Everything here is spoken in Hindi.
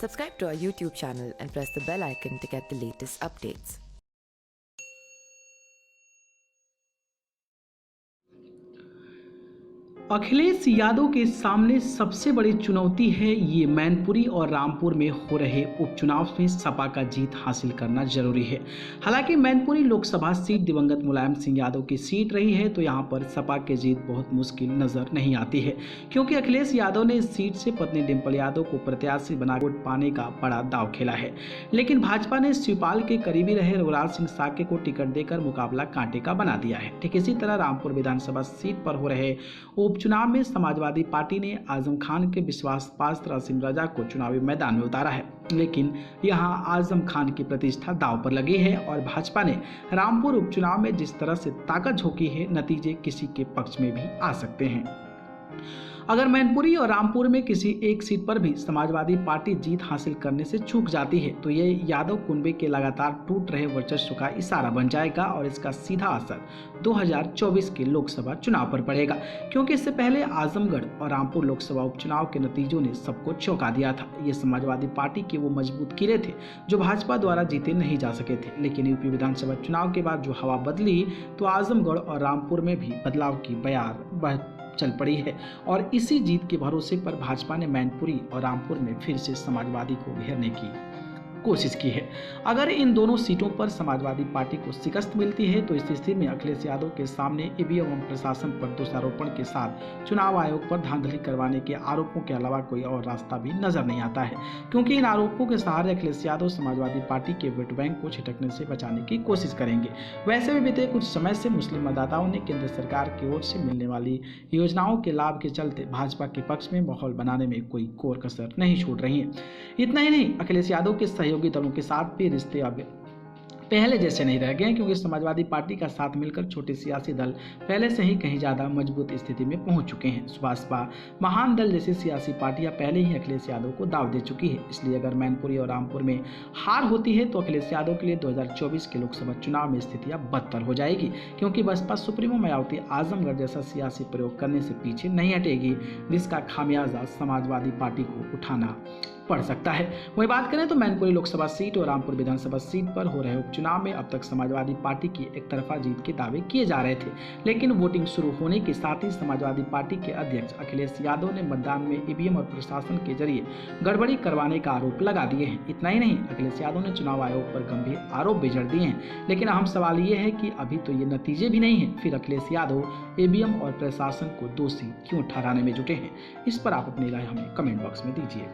Subscribe to our YouTube channel and press the bell icon to get the latest updates. Akhilesh Yadav के सामने सबसे बड़ी चुनौती है ये मैनपुरी और रामपुर में हो रहे उपचुनाव में सपा का जीत हासिल करना जरूरी है। हालांकि मैनपुरी लोकसभा सीट दिवंगत मुलायम सिंह यादव की सीट रही है, तो यहां पर सपा के जीत बहुत मुश्किल नजर नहीं आती है, क्योंकि अखिलेश यादव ने इस सीट से पत्नी डिंपल यादव को प्रत्याशी बना वोट पाने का बड़ा दाव खेला है। लेकिन भाजपा ने शिवपाल के करीबी रहे रघुराज सिंह साके को टिकट देकर मुकाबला कांटे का बना दिया है। ठीक इसी तरह रामपुर विधानसभा सीट पर हो रहे उपचुनाव में समाजवादी पार्टी ने आजम खान के विश्वास पात्र असीम रजा को चुनावी मैदान में उतारा है, लेकिन यहां आजम खान की प्रतिष्ठा दांव पर लगी है और भाजपा ने रामपुर उपचुनाव में जिस तरह से ताकत झोंकी है, नतीजे किसी के पक्ष में भी आ सकते हैं। अगर मैनपुरी और रामपुर में किसी एक सीट पर भी समाजवादी पार्टी जीत हासिल करने से चूक जाती है, तो ये यादव कुनबे के लगातार टूट रहे वर्चस्व का इशारा बन जाएगा और इसका सीधा असर 2024 के लोकसभा चुनाव पर पड़ेगा, क्योंकि इससे पहले आजमगढ़ और रामपुर लोकसभा उपचुनाव के नतीजों ने सबको चौंका दिया था। ये समाजवादी पार्टी के वो मजबूत किले थे जो भाजपा द्वारा जीते नहीं जा सके थे, लेकिन यूपी विधानसभा चुनाव के बाद जो हवा बदली, तो आजमगढ़ और रामपुर में भी बदलाव की बयार चल पड़ी है और इसी जीत के भरोसे पर भाजपा ने मैनपुरी और रामपुर में फिर से समाजवादी को घेरने की कोशिश की है। अगर इन दोनों सीटों पर समाजवादी पार्टी को शिकस्त मिलती है, तो इस स्थिति में अखिलेश यादव के सामने ईवीएम एवं प्रशासन पर दोषारोपण के साथ चुनाव आयोग पर धांधली करवाने के आरोपों के अलावा कोई और रास्ता भी नजर नहीं आता है, क्योंकि इन आरोपों के सहारे अखिलेश यादव समाजवादी पार्टी के वोट बैंक को छिटकने से बचाने की कोशिश करेंगे। वैसे भी बीते कुछ समय से मुस्लिम मतदाताओं ने केंद्र सरकार की ओर से मिलने वाली योजनाओं के लाभ के चलते भाजपा के पक्ष में माहौल बनाने में कोई कोर कसर नहीं छूट रही है। इतना ही नहीं, अखिलेश यादव के सहयोगी दलों के साथ भी रिश्ते अब पहले जैसे नहीं रह गए, क्योंकि समाजवादी पार्टी का साथ मिलकर छोटे सियासी दल पहले से ही कहीं ज्यादा मजबूत स्थिति में पहुंच चुके हैं। सुभाषपा महान दल जैसी सियासी पार्टियां पहले ही अखिलेश यादव को दाव दे चुकी है। इसलिए अगर मैनपुरी और रामपुर में हार होती है, तो अखिलेश यादव के लिए 2024 के लोकसभा चुनाव में स्थितियां बदतर हो जाएगी, क्योंकि बसपा सुप्रीमो मायावती आजमगढ़ जैसा सियासी प्रयोग करने से पीछे नहीं हटेगी, जिसका खामियाजा समाजवादी पार्टी को उठाना पड़ सकता है। वही बात करें तो मैनपुरी लोकसभा सीट और रामपुर विधानसभा सीट पर हो रहे उपचुनाव में अब तक समाजवादी पार्टी की एक तरफा जीत के दावे किए जा रहे थे, लेकिन वोटिंग शुरू होने के साथ ही समाजवादी पार्टी के अध्यक्ष अखिलेश यादव ने मतदान में ईवीएम और प्रशासन के जरिए गड़बड़ी करवाने का आरोप लगा दिए हैं। इतना ही नहीं, अखिलेश यादव ने चुनाव आयोग पर गंभीर आरोप भी जड़ दिए हैं। लेकिन अहम सवाल ये है कि अभी तो ये नतीजे भी नहीं है, फिर अखिलेश यादव ईवीएम और प्रशासन को दोषी क्यों ठहराने में जुटे हैं? इस पर आप अपनी राय हमें कमेंट बॉक्स में दीजिए।